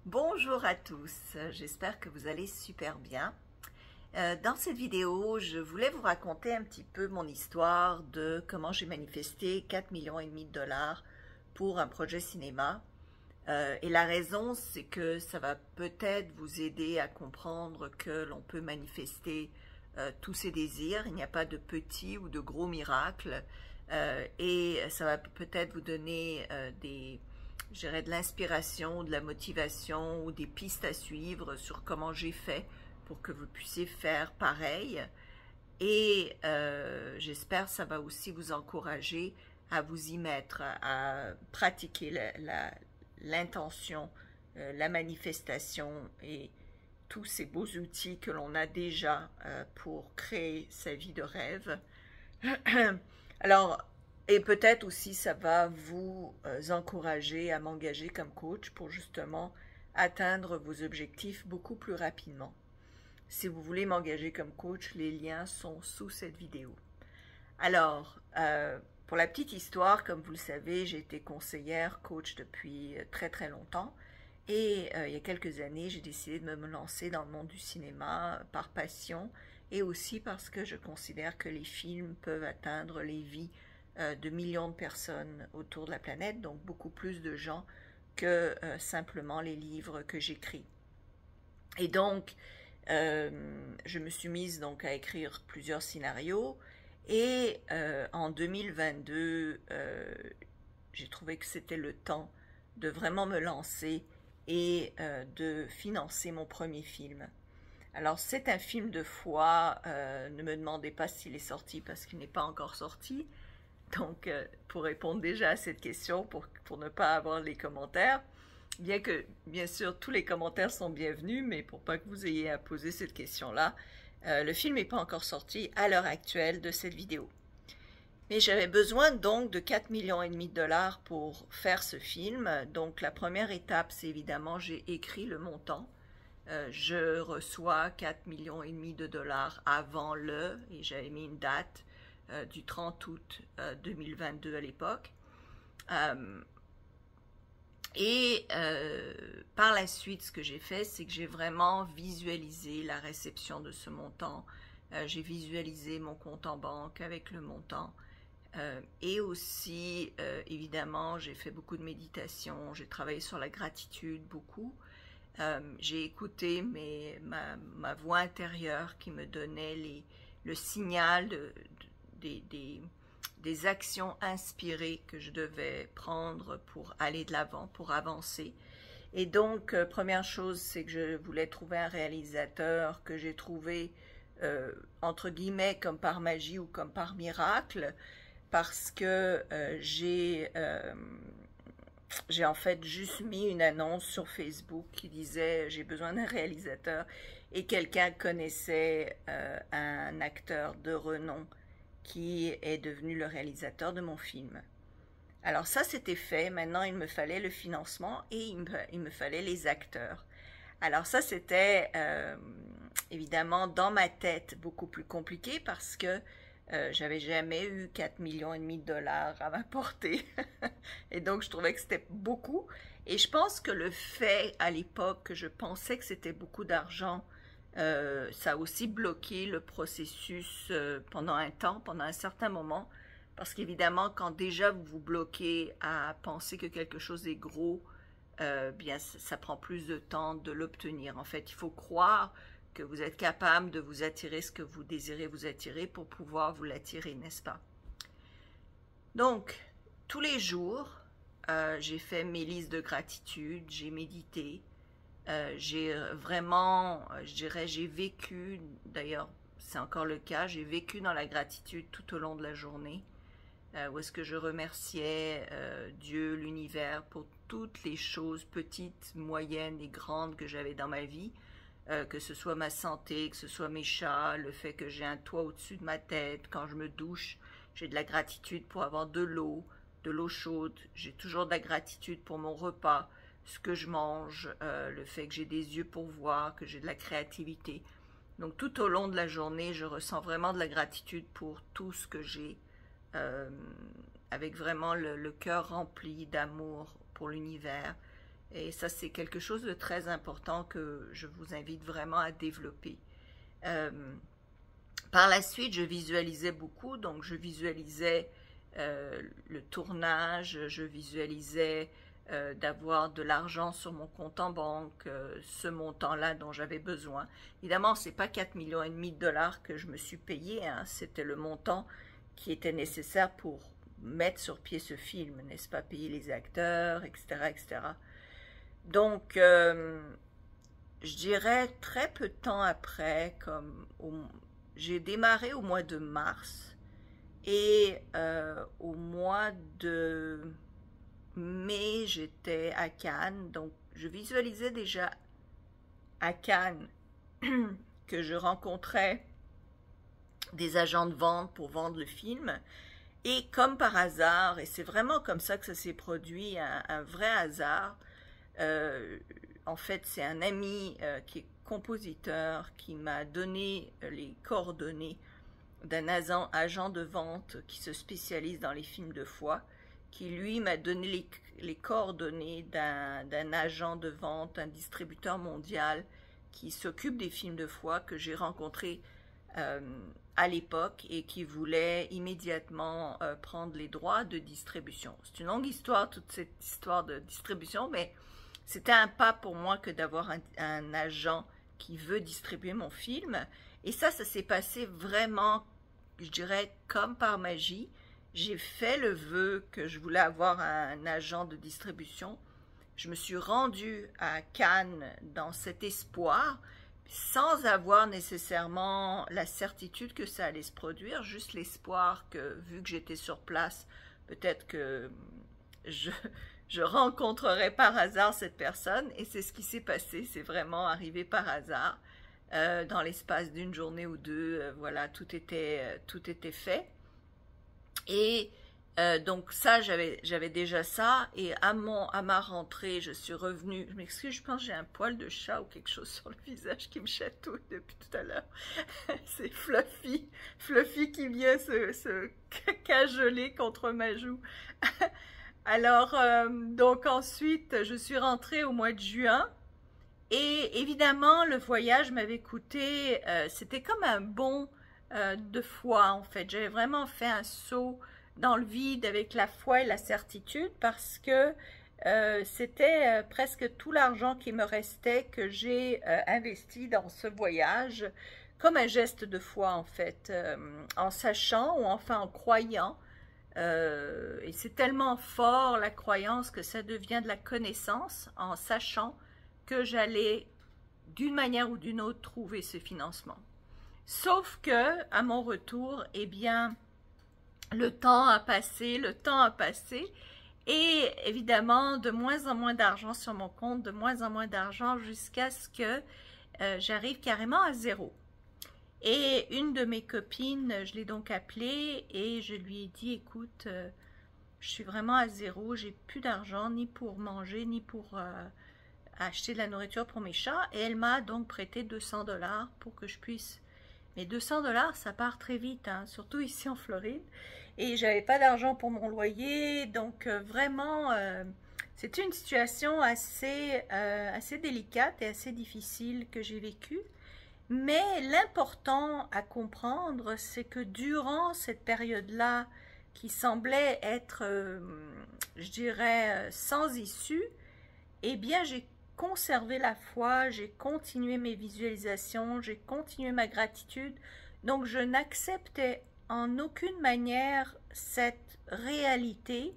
Bonjour à tous, j'espère que vous allez super bien. Dans cette vidéo, je voulais vous raconter un petit peu mon histoire de comment j'ai manifesté 4,5 millions de dollars pour un projet cinéma. Et la raison, c'est que ça va peut-être vous aider à comprendre que l'on peut manifester tous ses désirs. Il n'y a pas de petits ou de gros miracles. Et ça va peut-être vous donner je dirais de l'inspiration, de la motivation ou des pistes à suivre sur comment j'ai fait pour que vous puissiez faire pareil. Et j'espère que ça va aussi vous encourager à vous y mettre, à pratiquer l'intention, la manifestation et tous ces beaux outils que l'on a déjà pour créer sa vie de rêve. Alors, et peut-être aussi ça va vous encourager à m'engager comme coach pour justement atteindre vos objectifs beaucoup plus rapidement. Si vous voulez m'engager comme coach, les liens sont sous cette vidéo. Alors, pour la petite histoire, comme vous le savez, j'ai été conseillère coach depuis très très longtemps. Et il y a quelques années, j'ai décidé de me lancer dans le monde du cinéma par passion et aussi parce que je considère que les films peuvent atteindre les vies de millions de personnes autour de la planète, donc beaucoup plus de gens que simplement les livres que j'écris. Et donc, je me suis mise donc à écrire plusieurs scénarios et en 2022, j'ai trouvé que c'était le temps de vraiment me lancer et de financer mon premier film. Alors c'est un film de foi, ne me demandez pas s'il est sorti parce qu'il n'est pas encore sorti. Donc pour répondre déjà à cette question, pour ne pas avoir les commentaires, bien que bien sûr tous les commentaires sont bienvenus, mais pour pas que vous ayez à poser cette question-là, le film n'est pas encore sorti à l'heure actuelle de cette vidéo. Mais j'avais besoin donc de 4,5 millions de dollars pour faire ce film. Donc la première étape, c'est évidemment, j'ai écrit le montant. Je reçois 4,5 millions de dollars avant et j'avais mis une date du 30 août 2022 à l'époque. Par la suite, ce que j'ai fait, c'est que j'ai vraiment visualisé la réception de ce montant. J'ai visualisé mon compte en banque avec le montant. Et aussi, évidemment, j'ai fait beaucoup de méditation, j'ai travaillé sur la gratitude beaucoup. J'ai écouté ma voix intérieure qui me donnait le signal des actions inspirées que je devais prendre pour aller de l'avant, pour avancer. Et donc, première chose, c'est que je voulais trouver un réalisateur que j'ai trouvé, entre guillemets, comme par magie ou comme par miracle, parce que j'ai en fait juste mis une annonce sur Facebook qui disait « J'ai besoin d'un réalisateur » et quelqu'un connaissait un acteur de renom qui est devenu le réalisateur de mon film. Alors ça, c'était fait. Maintenant, il me fallait le financement et il me fallait les acteurs. Alors ça, c'était évidemment dans ma tête beaucoup plus compliqué parce que j'avais jamais eu 4,5 millions de dollars à m'apporter. Et donc, je trouvais que c'était beaucoup. Et je pense que le fait, à l'époque, que je pensais que c'était beaucoup d'argent, ça a aussi bloqué le processus pendant un temps, pendant un certain moment. Parce qu'évidemment, quand déjà vous vous bloquez à penser que quelque chose est gros, bien, ça prend plus de temps de l'obtenir. En fait, il faut croire que vous êtes capable de vous attirer ce que vous désirez vous attirer pour pouvoir vous l'attirer, n'est-ce pas? Donc, tous les jours, j'ai fait mes listes de gratitude, j'ai médité, j'ai vraiment, je dirais, j'ai vécu, d'ailleurs, c'est encore le cas, j'ai vécu dans la gratitude tout au long de la journée, où est-ce que je remerciais Dieu, l'univers, pour toutes les choses petites, moyennes et grandes que j'avais dans ma vie, que ce soit ma santé, que ce soit mes chats, le fait que j'ai un toit au-dessus de ma tête, quand je me douche, j'ai de la gratitude pour avoir de l'eau chaude, j'ai toujours de la gratitude pour mon repas, ce que je mange, le fait que j'ai des yeux pour voir, que j'ai de la créativité. Donc tout au long de la journée, je ressens vraiment de la gratitude pour tout ce que j'ai, avec vraiment le cœur rempli d'amour pour l'univers Et ça, c'est quelque chose de très important que je vous invite vraiment à développer. Euh, Par la suite, je visualisais beaucoup, donc je visualisais le tournage, je visualisais d'avoir de l'argent sur mon compte en banque, ce montant-là dont j'avais besoin. Évidemment, ce n'est pas 4,5 millions de dollars que je me suis payé, hein, c'était le montant qui était nécessaire pour mettre sur pied ce film, n'est-ce pas, payer les acteurs, etc., etc. Donc, je dirais très peu de temps après, j'ai démarré au mois de mars et au mois de mai, j'étais à Cannes. Donc, je visualisais déjà à Cannes que je rencontrais des agents de vente pour vendre le film. Et comme par hasard, et c'est vraiment comme ça que ça s'est produit, un vrai hasard, en fait, c'est un ami qui est compositeur qui m'a donné les coordonnées d'un agent de vente qui se spécialise dans les films de foi, qui lui m'a donné les coordonnées d'un agent de vente, un distributeur mondial qui s'occupe des films de foi que j'ai rencontré à l'époque et qui voulait immédiatement prendre les droits de distribution. C'est une longue histoire, toute cette histoire de distribution, mais c'était un pas pour moi que d'avoir un agent qui veut distribuer mon film. Et ça s'est passé vraiment, je dirais, comme par magie. J'ai fait le vœu que je voulais avoir un agent de distribution. Je me suis rendue à Cannes dans cet espoir, sans avoir nécessairement la certitude que ça allait se produire, juste l'espoir que, vu que j'étais sur place, peut-être que je rencontrerai par hasard cette personne, et c'est ce qui s'est passé, c'est vraiment arrivé par hasard, dans l'espace d'une journée ou deux, voilà, tout était fait, et donc ça, j'avais déjà ça, et à ma rentrée, je suis revenue, je m'excuse, je pense que j'ai un poil de chat ou quelque chose sur le visage qui me chatouille depuis tout à l'heure, c'est Fluffy qui vient se cajoler contre ma joue. Alors, donc ensuite, je suis rentrée au mois de juin et évidemment, le voyage m'avait coûté, c'était comme un bond de foi en fait. J'avais vraiment fait un saut dans le vide avec la foi et la certitude parce que c'était presque tout l'argent qui me restait que j'ai investi dans ce voyage comme un geste de foi en fait, en sachant ou enfin en croyant. Et c'est tellement fort la croyance que ça devient de la connaissance en sachant que j'allais d'une manière ou d'une autre trouver ce financement. Sauf que à mon retour, eh bien, le temps a passé et évidemment de moins en moins d'argent sur mon compte, de moins en moins d'argent jusqu'à ce que j'arrive carrément à zéro. Et une de mes copines, je l'ai donc appelée et je lui ai dit, écoute, je suis vraiment à zéro, j'ai plus d'argent ni pour manger, ni pour acheter de la nourriture pour mes chats. Et elle m'a donc prêté 200 $ pour que je puisse... Mais 200 $, ça part très vite, hein, surtout ici en Floride. Et j'avais pas d'argent pour mon loyer, donc vraiment, c'était une situation assez délicate et assez difficile que j'ai vécue. Mais l'important à comprendre, c'est que durant cette période-là, qui semblait être, je dirais, sans issue, eh bien, j'ai conservé la foi, j'ai continué mes visualisations, j'ai continué ma gratitude. Donc, je n'acceptais en aucune manière cette réalité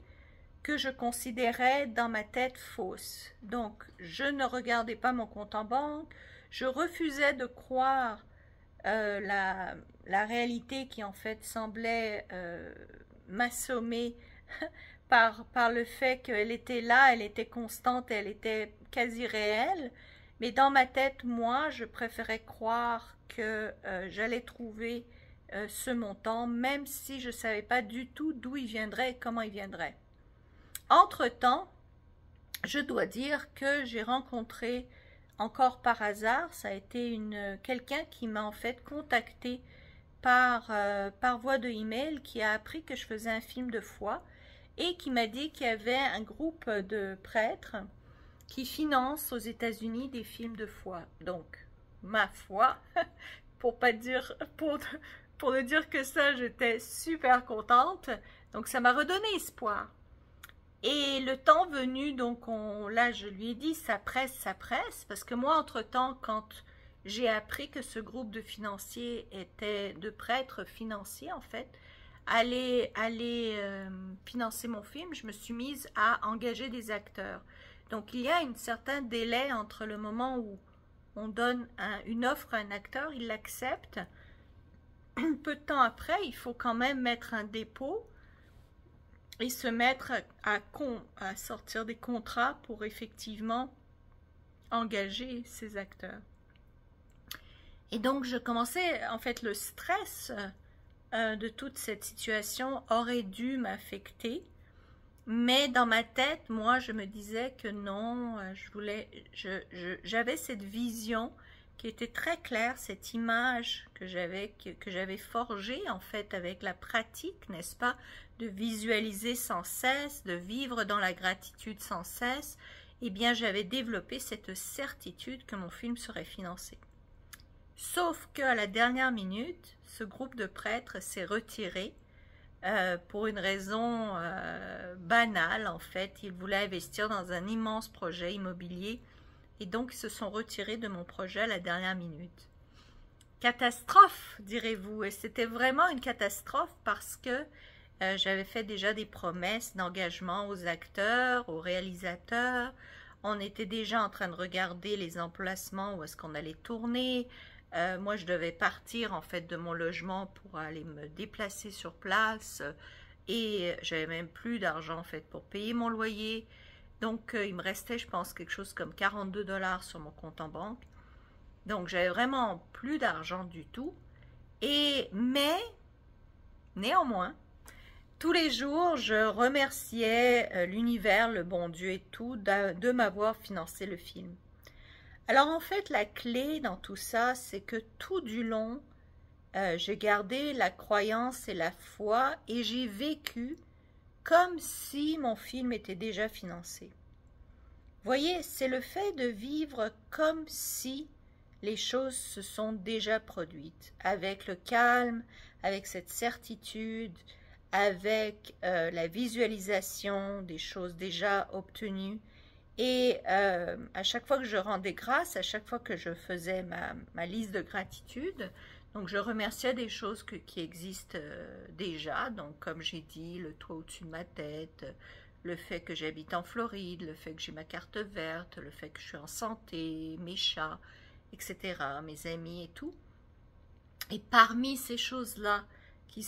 que je considérais dans ma tête fausse. Donc, je ne regardais pas mon compte en banque, je refusais de croire la réalité qui en fait semblait m'assommer par le fait qu'elle était là, elle était constante, elle était quasi réelle. Mais dans ma tête, moi, je préférais croire que j'allais trouver ce montant, même si je ne savais pas du tout d'où il viendrait et comment il viendrait. Entre-temps, je dois dire que j'ai rencontré encore par hasard, ça a été quelqu'un qui m'a en fait contacté par voie de email, qui a appris que je faisais un film de foi et qui m'a dit qu'il y avait un groupe de prêtres qui finance aux États-Unis des films de foi. Donc, ma foi, pour ne dire que ça, j'étais super contente. Donc, ça m'a redonné espoir. Et le temps venu, donc là, je lui ai dit, ça presse, parce que moi, entre-temps, quand j'ai appris que ce groupe de financiers était, de prêtres financiers, en fait, allait financer mon film, je me suis mise à engager des acteurs. Donc, il y a un certain délai entre le moment où on donne une offre à un acteur, il l'accepte. Peu de temps après, il faut quand même mettre un dépôt et se mettre à sortir des contrats pour effectivement engager ces acteurs. Et donc, je commençais, en fait, le stress de toute cette situation aurait dû m'affecter. Mais dans ma tête, moi, je me disais que non, j'avais cette vision qui était très claire, cette image que j'avais forgée, en fait, avec la pratique, n'est-ce pas, de visualiser sans cesse, de vivre dans la gratitude sans cesse. Eh bien, j'avais développé cette certitude que mon film serait financé. Sauf qu'à la dernière minute, ce groupe de prêtres s'est retiré pour une raison banale, en fait. Ils voulaient investir dans un immense projet immobilier et donc ils se sont retirés de mon projet à la dernière minute. Catastrophe, direz-vous, et c'était vraiment une catastrophe parce que j'avais fait déjà des promesses d'engagement aux acteurs, aux réalisateurs. On était déjà en train de regarder les emplacements où est-ce qu'on allait tourner. Moi, je devais partir en fait de mon logement pour aller me déplacer sur place et j'avais même plus d'argent en fait pour payer mon loyer. Donc, il me restait, je pense, quelque chose comme 42 $ sur mon compte en banque. Donc, j'avais vraiment plus d'argent du tout. Mais, néanmoins, tous les jours, je remerciais l'univers, le bon Dieu et tout, de m'avoir financé le film. Alors en fait, la clé dans tout ça, c'est que tout du long, j'ai gardé la croyance et la foi et j'ai vécu comme si mon film était déjà financé. Vous voyez, c'est le fait de vivre comme si les choses se sont déjà produites, avec le calme, avec cette certitude, avec la visualisation des choses déjà obtenues. Et à chaque fois que je rendais grâce, à chaque fois que je faisais ma liste de gratitude, donc je remerciais des choses qui existent déjà, donc comme j'ai dit, le toit au-dessus de ma tête, le fait que j'habite en Floride, le fait que j'ai ma carte verte, le fait que je suis en santé, mes chats, etc., mes amis et tout. Et parmi ces choses-là qui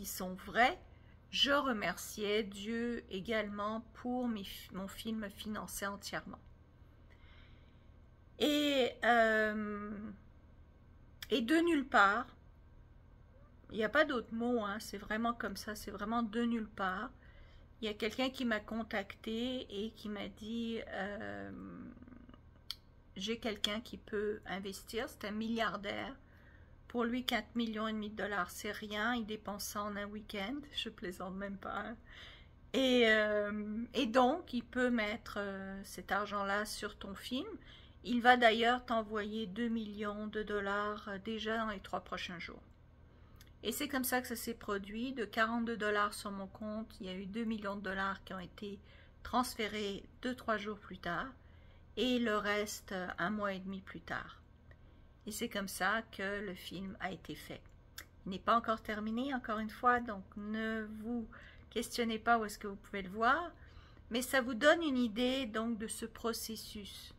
sont vraies, je remerciais Dieu également pour mon film financé entièrement. Et de nulle part, il n'y a pas d'autre mot, hein, c'est vraiment comme ça, c'est vraiment de nulle part. Il y a quelqu'un qui m'a contacté et qui m'a dit j'ai quelqu'un qui peut investir, c'est un milliardaire. Pour lui, 4,5 millions de $, c'est rien. Il dépense ça en un week-end. Je plaisante même pas. Hein. Et donc, il peut mettre cet argent-là sur ton film. Il va d'ailleurs t'envoyer 2 millions de $ déjà dans les 3 prochains jours. Et c'est comme ça que ça s'est produit. De 42 $ sur mon compte, il y a eu 2 millions de $ qui ont été transférés 2-3 jours plus tard. Et le reste, 1 mois et demi plus tard. Et c'est comme ça que le film a été fait. Il n'est pas encore terminé, encore une fois, donc ne vous questionnez pas où est-ce que vous pouvez le voir, mais ça vous donne une idée donc de ce processus.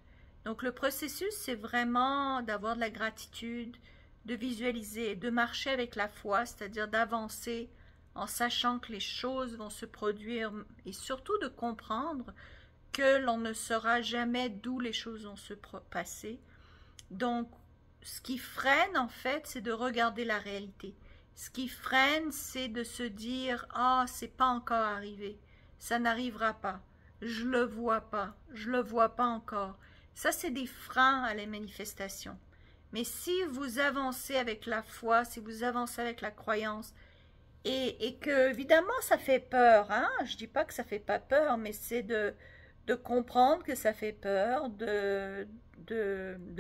Donc le processus, c'est vraiment d'avoir de la gratitude, de visualiser, de marcher avec la foi, c'est-à-dire d'avancer en sachant que les choses vont se produire et surtout de comprendre que l'on ne saura jamais d'où les choses vont se passer. Donc, ce qui freine, en fait, c'est de regarder la réalité. Ce qui freine, c'est de se dire « Ah, c'est pas encore arrivé. Ça n'arrivera pas. Je le vois pas. Je le vois pas encore. » Ça, c'est des freins à la manifestation. Mais si vous avancez avec la foi, si vous avancez avec la croyance, et que, évidemment, ça fait peur, hein? Je dis pas que ça fait pas peur, mais c'est de de comprendre que ça fait peur, de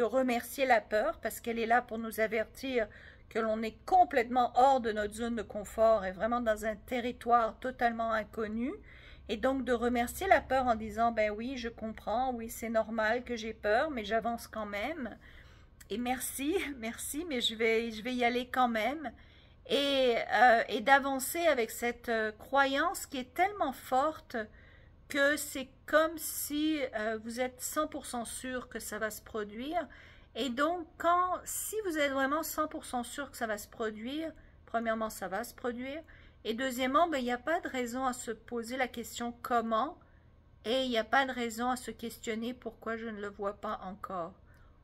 remercier la peur parce qu'elle est là pour nous avertir que l'on est complètement hors de notre zone de confort et vraiment dans un territoire totalement inconnu. Et donc de remercier la peur en disant, ben oui, je comprends, oui, c'est normal que j'ai peur, mais j'avance quand même. Et merci, merci, mais je vais y aller quand même. Et d'avancer avec cette croyance qui est tellement forte que c'est comme si vous êtes 100% sûr que ça va se produire. Et donc, si vous êtes vraiment 100% sûr que ça va se produire, premièrement, ça va se produire. Et deuxièmement, ben, il n'y a pas de raison à se poser la question comment. Et il n'y a pas de raison à se questionner pourquoi je ne le vois pas encore.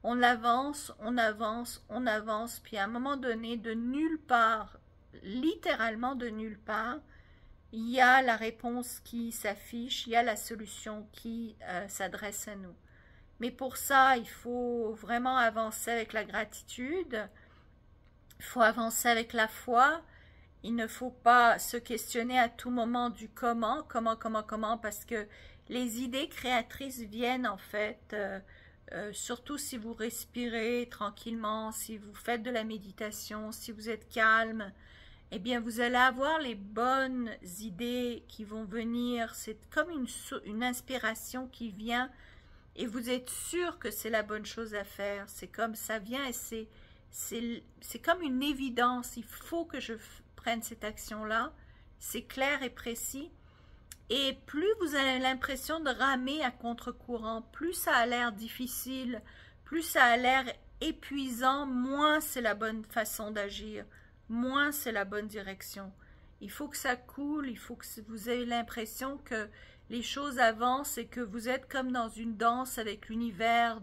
On avance, on avance, on avance, puis à un moment donné, de nulle part, littéralement de nulle part, il y a la réponse qui s'affiche, il y a la solution qui s'adresse à nous. Mais pour ça, il faut vraiment avancer avec la gratitude, il faut avancer avec la foi, il ne faut pas se questionner à tout moment du comment, parce que les idées créatrices viennent en fait, surtout si vous respirez tranquillement, si vous faites de la méditation, si vous êtes calme, eh bien vous allez avoir les bonnes idées qui vont venir. C'est comme une inspiration qui vient et vous êtes sûr que c'est la bonne chose à faire. C'est comme ça vient et c'est comme une évidence. Il faut que je prenne cette action-là. C'est clair et précis. Et plus vous avez l'impression de ramer à contre-courant, plus ça a l'air difficile, plus ça a l'air épuisant, moins c'est la bonne façon d'agir, moins c'est la bonne direction. Il faut que ça coule, il faut que vous ayez l'impression que les choses avancent et que vous êtes comme dans une danse avec l'univers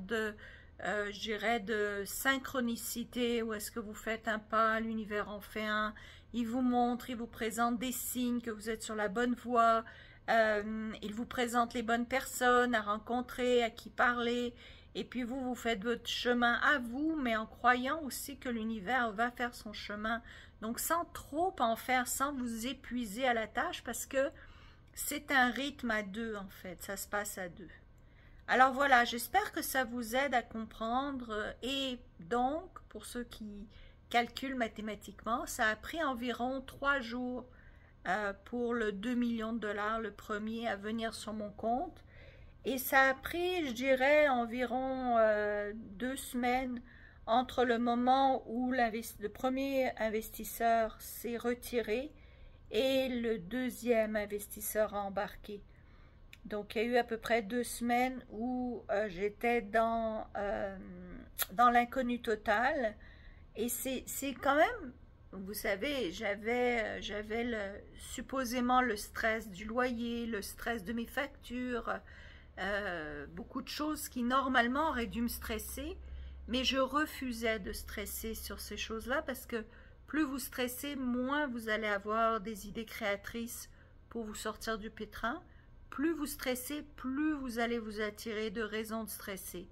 je dirais, de synchronicité, où est-ce que vous faites un pas, l'univers en fait un, il vous montre, il vous présente des signes que vous êtes sur la bonne voie, il vous présente les bonnes personnes à rencontrer, à qui parler, et puis vous faites votre chemin à vous, mais en croyant aussi que l'univers va faire son chemin, donc sans trop en faire, sans vous épuiser à la tâche, parce que c'est un rythme à deux en fait, ça se passe à deux. Alors voilà, j'espère que ça vous aide à comprendre, et donc, pour ceux qui calculent mathématiquement, ça a pris environ 3 jours pour le 2 millions de dollars, le premier, à venir sur mon compte. Et ça a pris, je dirais, environ 2 semaines entre le moment où le premier investisseur s'est retiré et le deuxième investisseur a embarqué. Donc, il y a eu à peu près 2 semaines où j'étais dans l'inconnu total. Et c'est quand même, vous savez, j'avais supposément le stress du loyer, le stress de mes factures, beaucoup de choses qui normalement auraient dû me stresser, mais je refusais de stresser sur ces choses-là parce que plus vous stressez, moins vous allez avoir des idées créatrices pour vous sortir du pétrin. Plus vous stressez, plus vous allez vous attirer de raisons de stresser.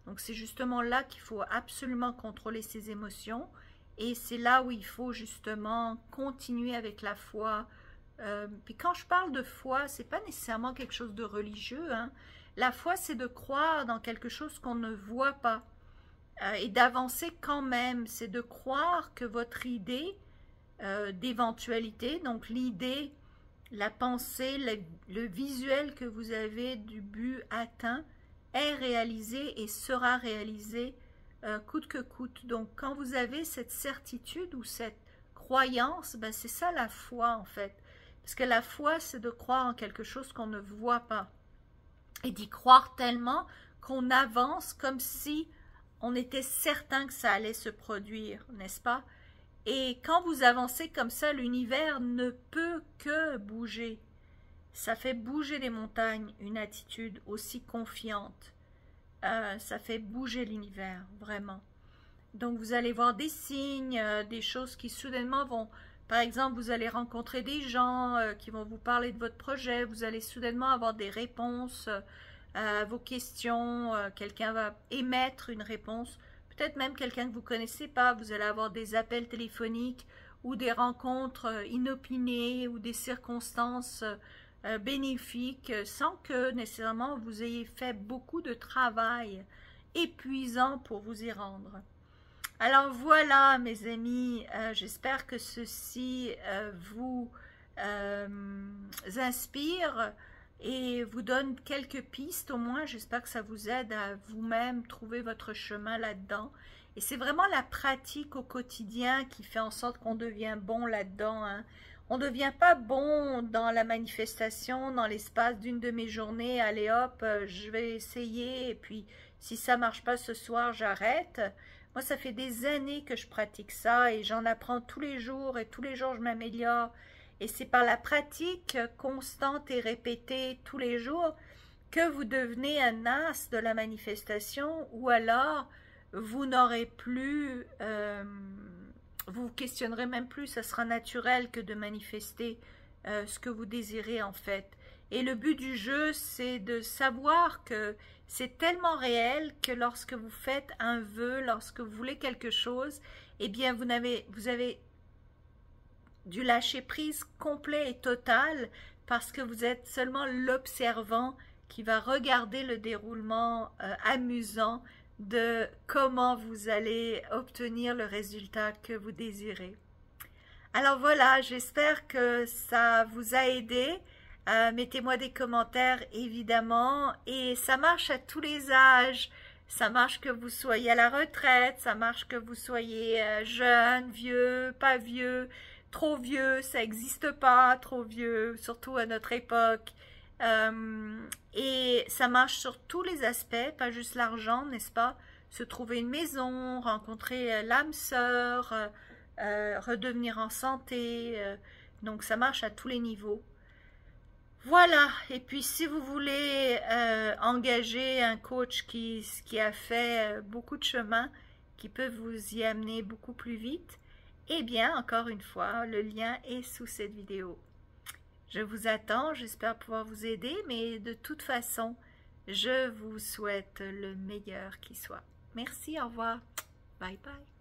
Donc c'est justement là qu'il faut absolument contrôler ses émotions. Et c'est là où il faut justement continuer avec la foi. Puis quand je parle de foi, c'est pas nécessairement quelque chose de religieux, hein. La foi, c'est de croire dans quelque chose qu'on ne voit pas. Et d'avancer quand même. C'est de croire que votre idée d'éventualité, donc l'idée, la pensée, le visuel que vous avez du but atteint est réalisé et sera réalisé coûte que coûte. Donc quand vous avez cette certitude ou cette croyance, ben c'est ça la foi en fait. Parce que la foi, c'est de croire en quelque chose qu'on ne voit pas. Et d'y croire tellement qu'on avance comme si on était certain que ça allait se produire, n'est-ce pas? Et quand vous avancez comme ça, l'univers ne peut que bouger. Ça fait bouger les montagnes, une attitude aussi confiante. Ça fait bouger l'univers, vraiment. Donc vous allez voir des signes, des choses qui soudainement vont... Par exemple, vous allez rencontrer des gens qui vont vous parler de votre projet. Vous allez soudainement avoir des réponses à vos questions. Quelqu'un va émettre une réponse. Peut-être même quelqu'un que vous ne connaissez pas. Vous allez avoir des appels téléphoniques ou des rencontres inopinées ou des circonstances bénéfiques sans que nécessairement vous ayez fait beaucoup de travail épuisant pour vous y rendre. Alors voilà mes amis, j'espère que ceci vous inspire et vous donne quelques pistes au moins. J'espère que ça vous aide à vous-même trouver votre chemin là-dedans. Et c'est vraiment la pratique au quotidien qui fait en sorte qu'on devient bon là-dedans, hein. On ne devient pas bon dans la manifestation, dans l'espace d'une de mes journées. Allez hop, je vais essayer et puis si ça ne marche pas ce soir, j'arrête. Moi, ça fait des années que je pratique ça et j'en apprends tous les jours et tous les jours je m'améliore. Et c'est par la pratique constante et répétée tous les jours que vous devenez un as de la manifestation ou alors vous n'aurez plus, vous vous questionnerez même plus, ça sera naturel que de manifester ce que vous désirez en fait. Et le but du jeu, c'est de savoir que c'est tellement réel que lorsque vous faites un vœu, lorsque vous voulez quelque chose, eh bien vous avez du lâcher prise complet et total parce que vous êtes seulement l'observant qui va regarder le déroulement amusant de comment vous allez obtenir le résultat que vous désirez. Alors voilà, j'espère que ça vous a aidé. Mettez-moi des commentaires évidemment et ça marche à tous les âges. Ça marche que vous soyez à la retraite, ça marche que vous soyez jeune, vieux, pas vieux, trop vieux, ça n'existe pas, trop vieux, surtout à notre époque. Et ça marche sur tous les aspects, pas juste l'argent, n'est-ce pas? Se trouver une maison, rencontrer l'âme sœur, redevenir en santé. Donc ça marche à tous les niveaux. Voilà, et puis si vous voulez engager un coach qui a fait beaucoup de chemin, qui peut vous y amener beaucoup plus vite, eh bien, encore une fois, le lien est sous cette vidéo. Je vous attends, j'espère pouvoir vous aider, mais de toute façon, je vous souhaite le meilleur qui soit. Merci, au revoir. Bye bye.